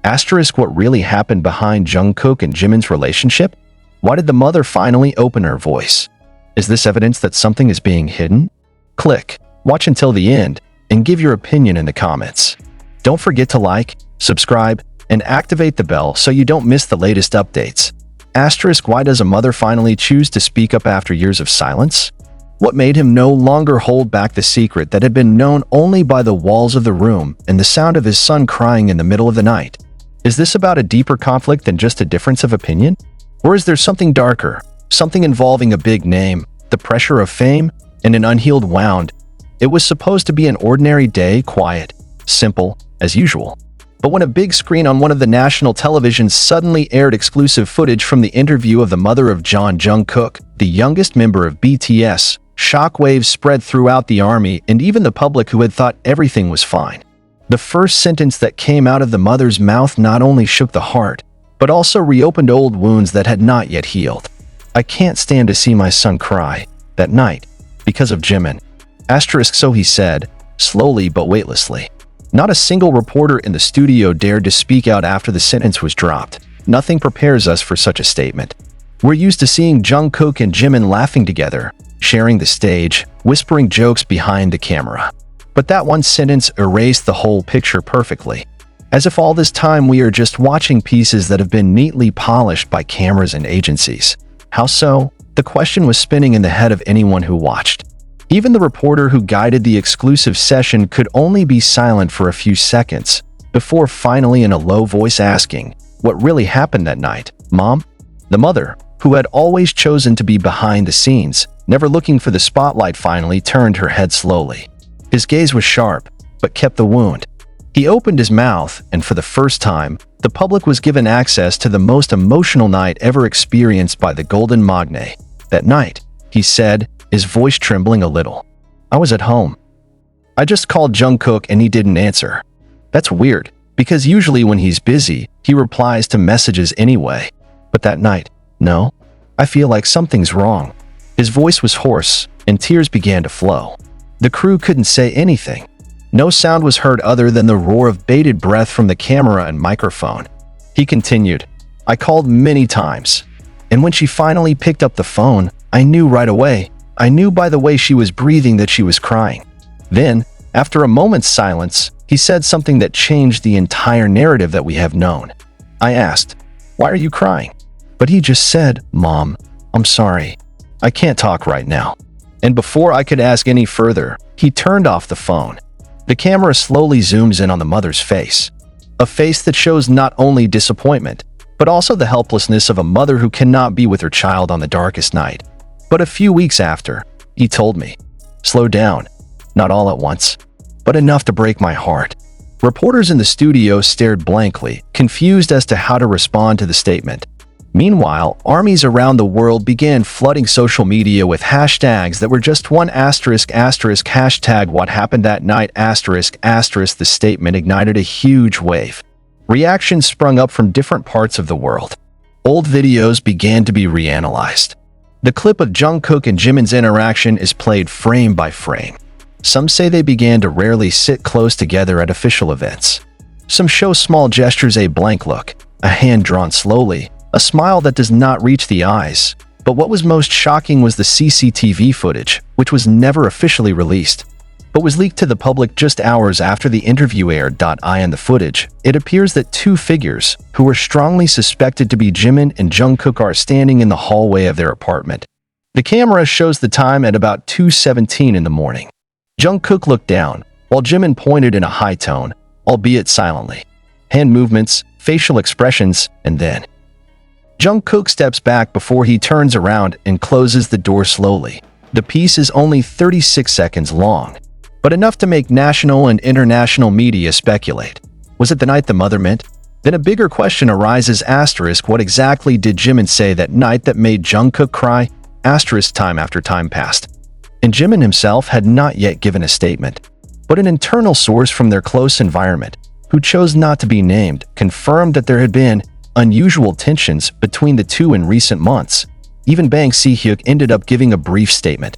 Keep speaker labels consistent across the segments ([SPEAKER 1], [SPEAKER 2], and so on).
[SPEAKER 1] Asterisk, what really happened behind Jungkook and Jimin's relationship? Why did the mother finally open her voice? Is this evidence that something is being hidden? Click, watch until the end, and give your opinion in the comments. Don't forget to like, subscribe, and activate the bell so you don't miss the latest updates. Asterisk, why does a mother finally choose to speak up after years of silence? What made him no longer hold back the secret that had been known only by the walls of the room and the sound of his son crying in the middle of the night? Is this about a deeper conflict than just a difference of opinion? Or is there something darker, something involving a big name, the pressure of fame, and an unhealed wound? It was supposed to be an ordinary day, quiet, simple, as usual. But when a big screen on one of the national televisions suddenly aired exclusive footage from the interview of the mother of Jungkook, the youngest member of BTS, shockwaves spread throughout the army and even the public who had thought everything was fine. The first sentence that came out of the mother's mouth not only shook the heart, but also reopened old wounds that had not yet healed. "I can't stand to see my son cry that night because of Jimin." Asterisk, so he said, slowly but weightlessly. Not a single reporter in the studio dared to speak out after the sentence was dropped. Nothing prepares us for such a statement. We're used to seeing Jungkook and Jimin laughing together, sharing the stage, whispering jokes behind the camera. But that one sentence erased the whole picture perfectly. As if all this time we are just watching pieces that have been neatly polished by cameras and agencies. How so? The question was spinning in the head of anyone who watched. Even the reporter who guided the exclusive session could only be silent for a few seconds, before finally in a low voice asking, "What really happened that night, Mom?" The mother, who had always chosen to be behind the scenes, never looking for the spotlight, finally turned her head slowly. His gaze was sharp, but kept the wound. He opened his mouth, and for the first time, the public was given access to the most emotional night ever experienced by the Golden Magne. That night, he said, his voice trembling a little, "I was at home. I just called Jungkook and he didn't answer." That's weird, because usually when he's busy, he replies to messages anyway. But that night, no. "I feel like something's wrong." His voice was hoarse, and tears began to flow. The crew couldn't say anything. No sound was heard other than the roar of bated breath from the camera and microphone. He continued, "I called many times. And when she finally picked up the phone, I knew right away. I knew by the way she was breathing that she was crying." Then, after a moment's silence, he said something that changed the entire narrative that we have known. I asked, "Why are you crying?" But he just said, "Mom, I'm sorry. I can't talk right now." And before I could ask any further, he turned off the phone. The camera slowly zooms in on the mother's face. A face that shows not only disappointment, but also the helplessness of a mother who cannot be with her child on the darkest night. But a few weeks after, he told me, "Slow down, not all at once, but enough to break my heart." Reporters in the studio stared blankly, confused as to how to respond to the statement. Meanwhile, armies around the world began flooding social media with hashtags that were just one asterisk hashtag what happened that night asterisk. The statement ignited a huge wave. Reactions sprung up from different parts of the world. Old videos began to be reanalyzed. The clip of Jungkook and Jimin's interaction is played frame by frame. Some say they began to rarely sit close together at official events. Some show small gestures, a blank look, a hand drawn slowly, a smile that does not reach the eyes. But what was most shocking was the CCTV footage, which was never officially released, but was leaked to the public just hours after the interview aired. In the footage, it appears that two figures, who were strongly suspected to be Jimin and Jungkook, are standing in the hallway of their apartment. The camera shows the time at about 2:17 in the morning. Jungkook looked down, while Jimin pointed in a high tone, albeit silently. Hand movements, facial expressions, and then Jungkook steps back before he turns around and closes the door slowly. The piece is only 36 seconds long, but enough to make national and international media speculate. Was it the night the mother meant? Then a bigger question arises asterisk, what exactly did Jimin say that night that made Jungkook cry? Asterisk, time after time passed, and Jimin himself had not yet given a statement. But an internal source from their close environment, who chose not to be named, confirmed that there had been unusual tensions between the two in recent months. Even Bang Se-hyuk ended up giving a brief statement.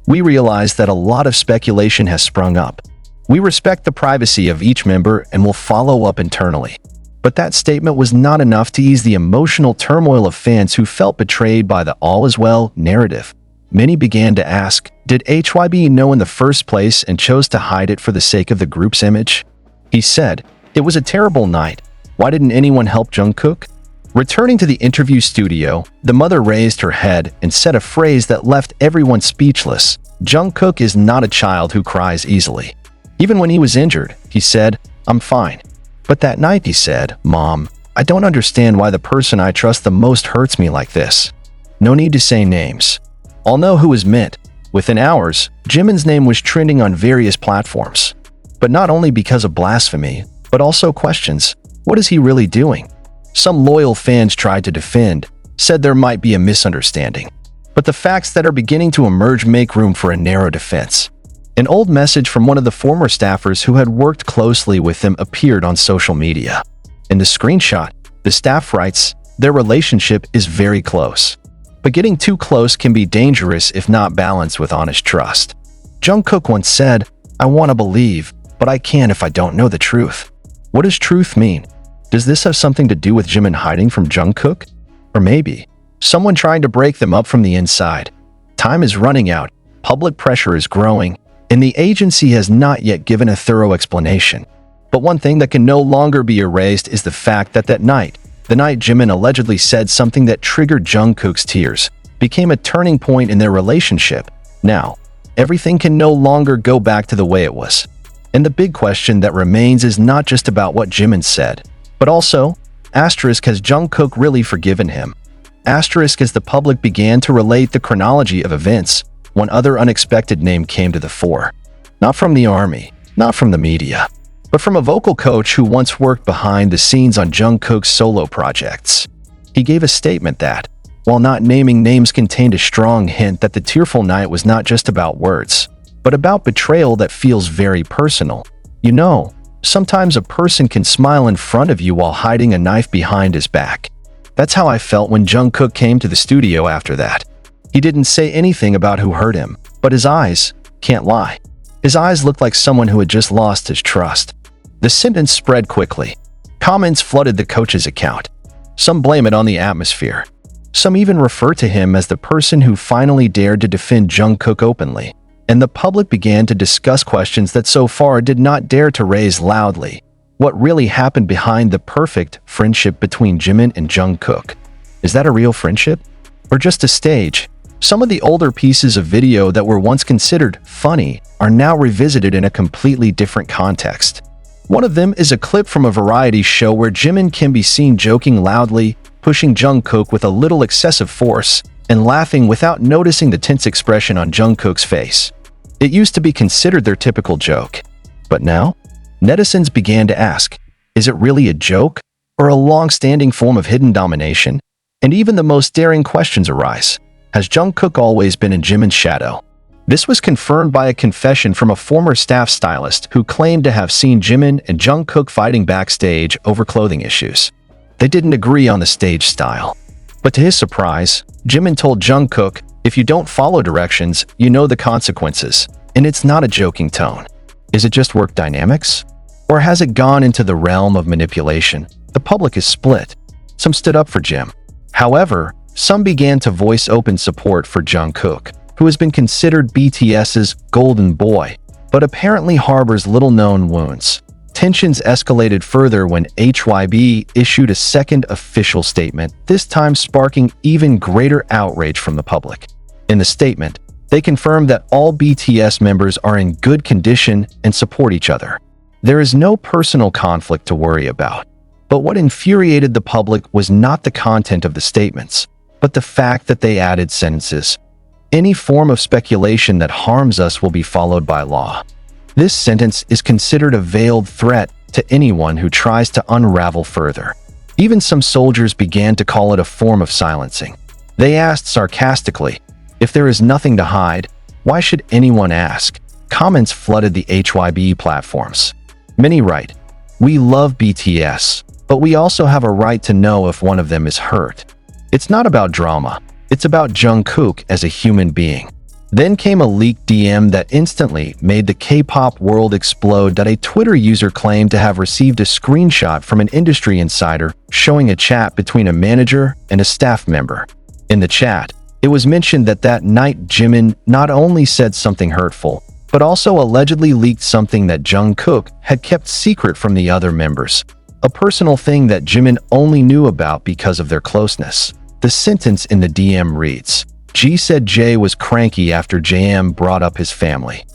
[SPEAKER 1] "We realize that a lot of speculation has sprung up. We respect the privacy of each member and will follow up internally. But that statement was not enough to ease the emotional turmoil of fans who felt betrayed by the all is well narrative. Many began to ask, did HYB know in the first place and chose to hide it for the sake of the group's image? He said, "It was a terrible night. Why didn't anyone help Jungkook?" Returning to the interview studio, the mother raised her head and said a phrase that left everyone speechless. Jungkook is not a child who cries easily. Even when he was injured, he said, "I'm fine." But that night he said, "Mom, I don't understand why the person I trust the most hurts me like this." No need to say names. All know who is meant. Within hours, Jimin's name was trending on various platforms. But not only because of blasphemy, but also questions. What is he really doing? Some loyal fans tried to defend, said there might be a misunderstanding. But the facts that are beginning to emerge make room for a narrow defense. An old message from one of the former staffers who had worked closely with him appeared on social media. In the screenshot, the staff writes, "Their relationship is very close. But getting too close can be dangerous if not balanced with honest trust." Jungkook once said, "I want to believe, but I can't if I don't know the truth." What does truth mean? Does this have something to do with Jimin hiding from Jungkook? Or maybe someone trying to break them up from the inside? Time is running out, public pressure is growing, and the agency has not yet given a thorough explanation. But one thing that can no longer be erased is the fact that the night Jimin allegedly said something that triggered Jungkook's tears, became a turning point in their relationship. Now, everything can no longer go back to the way it was. And the big question that remains is not just about what Jimin said, but also, asterisk, has Jungkook really forgiven him? Asterisk, as the public began to relate the chronology of events, one other unexpected name came to the fore. Not from the army, not from the media, but from a vocal coach who once worked behind the scenes on Jungkook's solo projects. He gave a statement that, while not naming names, contained a strong hint that the tearful night was not just about words, but about betrayal that feels very personal. You know, sometimes a person can smile in front of you while hiding a knife behind his back. That's how I felt when Jungkook came to the studio after that. He didn't say anything about who hurt him, but his eyes, can't lie. His eyes looked like someone who had just lost his trust. The sentence spread quickly. Comments flooded the coach's account. Some blame it on the atmosphere. Some even refer to him as the person who finally dared to defend Jungkook openly. And the public began to discuss questions that so far did not dare to raise loudly. What really happened behind the perfect friendship between Jimin and Jungkook? Is that a real friendship? Or just a stage? Some of the older pieces of video that were once considered funny are now revisited in a completely different context. One of them is a clip from a variety show where Jimin can be seen joking loudly, pushing Jungkook with a little excessive force, and laughing without noticing the tense expression on Jungkook's face. It used to be considered their typical joke. But now, netizens began to ask, is it really a joke or a long-standing form of hidden domination? And even the most daring questions arise. Has Jungkook always been in Jimin's shadow? This was confirmed by a confession from a former staff stylist who claimed to have seen Jimin and Jungkook fighting backstage over clothing issues. They didn't agree on the stage style. But to his surprise, Jimin told Jungkook, "If you don't follow directions, you know the consequences." And it's not a joking tone. Is it just work dynamics? Or has it gone into the realm of manipulation? The public is split. Some stood up for Jim. However, some began to voice open support for Jungkook, who has been considered BTS's golden boy, but apparently harbors little-known wounds. Tensions escalated further when HYB issued a second official statement, this time sparking even greater outrage from the public. In the statement, they confirmed that all BTS members are in good condition and support each other. There is no personal conflict to worry about. But what infuriated the public was not the content of the statements, but the fact that they added sentences. Any form of speculation that harms us will be followed by law. This sentence is considered a veiled threat to anyone who tries to unravel further. Even some soldiers began to call it a form of silencing. They asked sarcastically, "If there is nothing to hide, why should anyone ask?" Comments flooded the HYB platforms. Many write, "We love BTS, but we also have a right to know if one of them is hurt." It's not about drama. It's about Jungkook as a human being. Then came a leaked DM that instantly made the K-pop world explode that a Twitter user claimed to have received a screenshot from an industry insider showing a chat between a manager and a staff member. In the chat, it was mentioned that that night Jimin not only said something hurtful, but also allegedly leaked something that Jungkook had kept secret from the other members, a personal thing that Jimin only knew about because of their closeness. The sentence in the DM reads, "G said J was cranky after JM brought up his family."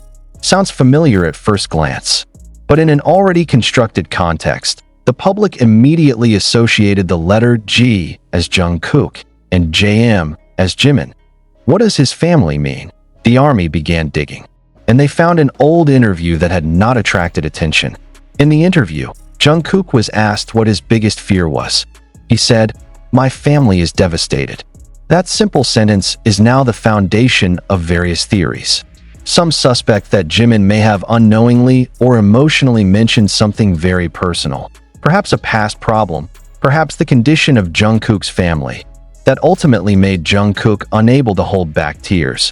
[SPEAKER 1] Sounds familiar at first glance, but in an already constructed context, the public immediately associated the letter G as Jungkook and JM as Jimin. What does his family mean? The army began digging, and they found an old interview that had not attracted attention. In the interview, Jungkook was asked what his biggest fear was. He said, "My family is devastated." That simple sentence is now the foundation of various theories. Some suspect that Jimin may have unknowingly or emotionally mentioned something very personal, perhaps a past problem, perhaps the condition of Jungkook's family, that ultimately made Jungkook unable to hold back tears.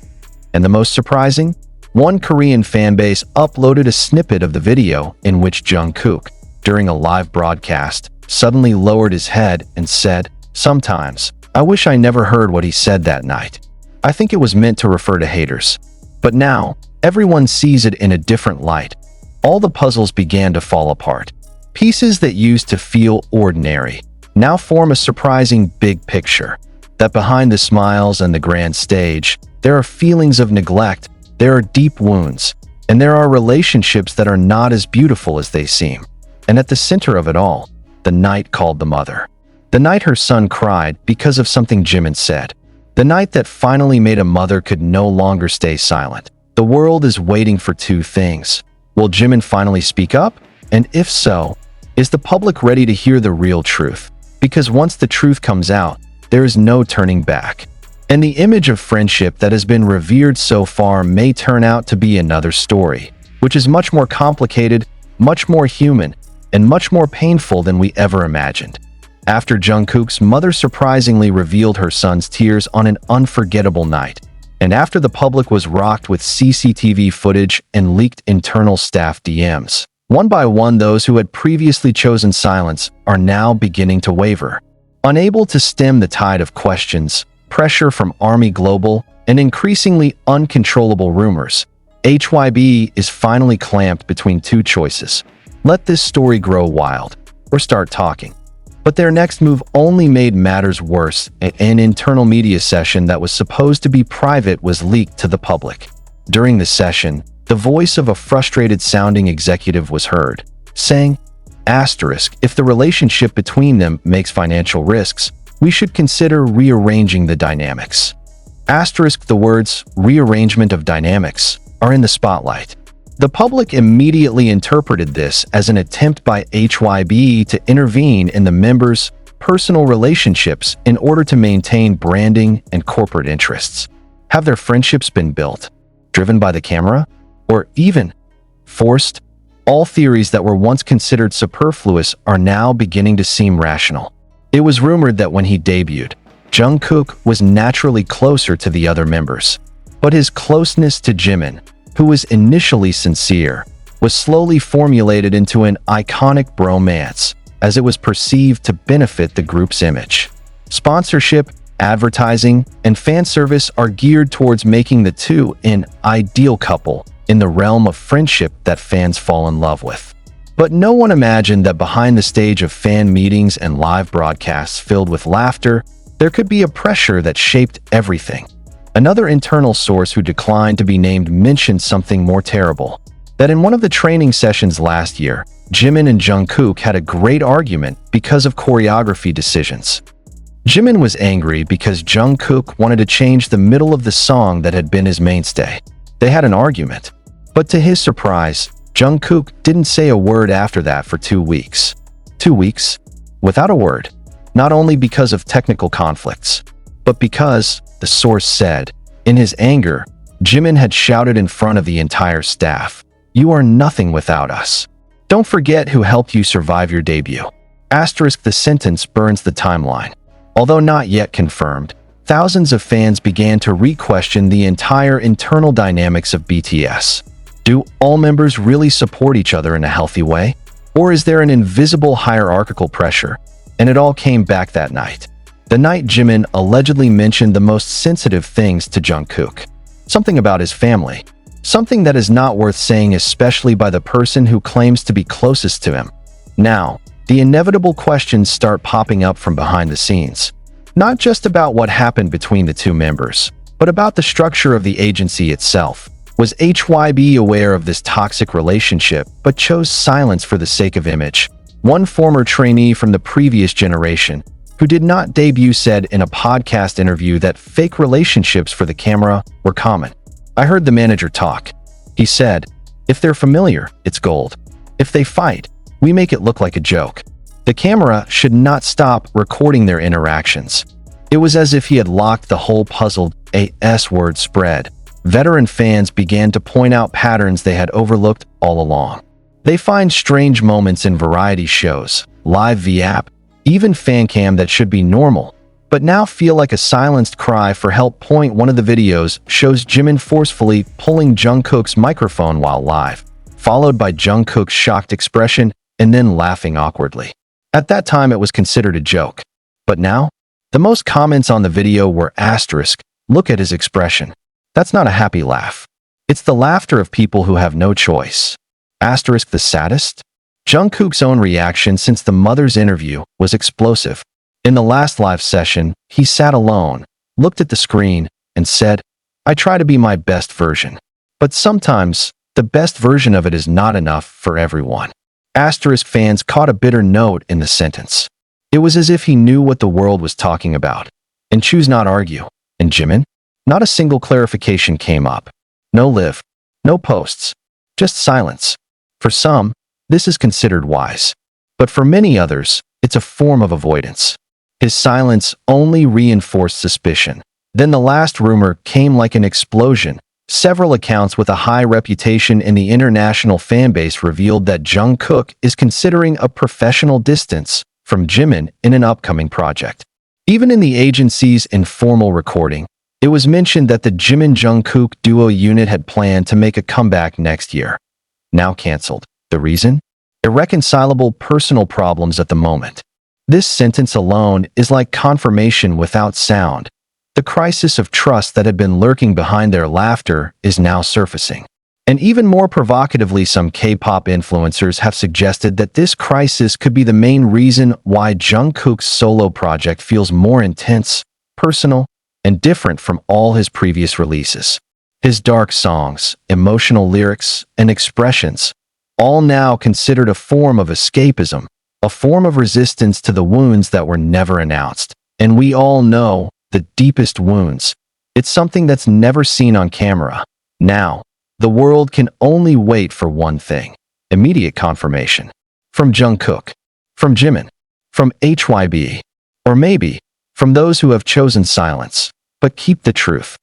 [SPEAKER 1] And the most surprising? One Korean fanbase uploaded a snippet of the video in which Jungkook, during a live broadcast, suddenly lowered his head and said, "Sometimes, I wish I never heard what he said that night. I think it was meant to refer to haters." But now, everyone sees it in a different light. All the puzzles began to fall apart. Pieces that used to feel ordinary now form a surprising big picture. That behind the smiles and the grand stage, there are feelings of neglect, there are deep wounds, and there are relationships that are not as beautiful as they seem. And at the center of it all, the night called the mother. The night her son cried because of something Jimin said. The night that finally made a mother could no longer stay silent. The world is waiting for two things. Will Jimin finally speak up? And if so, is the public ready to hear the real truth? Because once the truth comes out, there is no turning back. And the image of friendship that has been revered so far may turn out to be another story, which is much more complicated, much more human, and much more painful than we ever imagined. After Jungkook's mother surprisingly revealed her son's tears on an unforgettable night, and after the public was rocked with CCTV footage and leaked internal staff DMs, one by one those who had previously chosen silence are now beginning to waver. Unable to stem the tide of questions, pressure from Army Global, and increasingly uncontrollable rumors, HYB is finally clamped between two choices. Let this story grow wild, or start talking. But their next move only made matters worse. An internal media session that was supposed to be private was leaked to the public. During the session, the voice of a frustrated-sounding executive was heard, saying, "If the relationship between them makes financial risks, we should consider rearranging the dynamics." The words "rearrangement of dynamics" are in the spotlight. The public immediately interpreted this as an attempt by HYB to intervene in the members' personal relationships in order to maintain branding and corporate interests. Have their friendships been built, driven by the camera, or even forced? All theories that were once considered superfluous are now beginning to seem rational. It was rumored that when he debuted, Jungkook was naturally closer to the other members, but his closeness to Jimin, who was initially sincere, was slowly formulated into an iconic bromance, as it was perceived to benefit the group's image. Sponsorship, advertising, and fan service are geared towards making the two an ideal couple in the realm of friendship that fans fall in love with. But no one imagined that behind the stage of fan meetings and live broadcasts filled with laughter, there could be a pressure that shaped everything. Another internal source who declined to be named mentioned something more terrible, that in one of the training sessions last year, Jimin and Jungkook had a great argument because of choreography decisions. Jimin was angry because Jungkook wanted to change the middle of the song that had been his mainstay. They had an argument, but to his surprise, Jungkook didn't say a word after that for 2 weeks. 2 weeks? Without a word. Not only because of technical conflicts, but because, the source said, in his anger, Jimin had shouted in front of the entire staff, "You are nothing without us. Don't forget who helped you survive your debut." The sentence burns the timeline. Although not yet confirmed, thousands of fans began to re-question the entire internal dynamics of BTS. Do all members really support each other in a healthy way? Or is there an invisible hierarchical pressure? And it all came back that night. The night Jimin allegedly mentioned the most sensitive things to Jungkook. Something about his family. Something that is not worth saying, especially by the person who claims to be closest to him. Now, the inevitable questions start popping up from behind the scenes. Not just about what happened between the two members, but about the structure of the agency itself. Was HYB aware of this toxic relationship, but chose silence for the sake of image? One former trainee from the previous generation, who did not debut, said in a podcast interview that fake relationships for the camera were common. I heard the manager talk. He said, "If they're familiar, it's gold. If they fight, we make it look like a joke." The camera should not stop recording their interactions. It was as if he had locked the whole puzzled word spread. Veteran fans began to point out patterns they had overlooked all along. They find strange moments in variety shows, live via even fan cam that should be normal, but now feel like a silenced cry for help. One of the videos shows Jimin forcefully pulling Jungkook's microphone while live, followed by Jungkook's shocked expression and then laughing awkwardly. At that time, it was considered a joke. But now, the most comments on the video were asterisk, "Look at his expression. That's not a happy laugh. It's the laughter of people who have no choice." Asterisk the saddest? Jungkook's own reaction since the mother's interview was explosive. In the last live session, he sat alone, looked at the screen, and said, "I try to be my best version. But sometimes, the best version of it is not enough for everyone." Asterisk fans caught a bitter note in the sentence. It was as if he knew what the world was talking about, and choose not argue. And Jimin? Not a single clarification came up. No live, no posts, just silence. For some, this is considered wise. But for many others, it's a form of avoidance. His silence only reinforced suspicion. Then the last rumor came like an explosion. Several accounts with a high reputation in the international fanbase revealed that Jungkook is considering a professional distance from Jimin in an upcoming project. Even in the agency's informal recording, it was mentioned that the Jimin-Jungkook duo unit had planned to make a comeback next year. Now cancelled. The reason? Irreconcilable personal problems at the moment. This sentence alone is like confirmation without sound. The crisis of trust that had been lurking behind their laughter is now surfacing. And even more provocatively, some K-pop influencers have suggested that this crisis could be the main reason why Jungkook's solo project feels more intense, personal, and different from all his previous releases. His dark songs, emotional lyrics, and expressions, all now considered a form of escapism, a form of resistance to the wounds that were never announced. And we all know the deepest wounds. It's something that's never seen on camera. Now, the world can only wait for one thing: immediate confirmation. From Jungkook, from Jimin, from HYB, or maybe from those who have chosen silence. But keep the truth.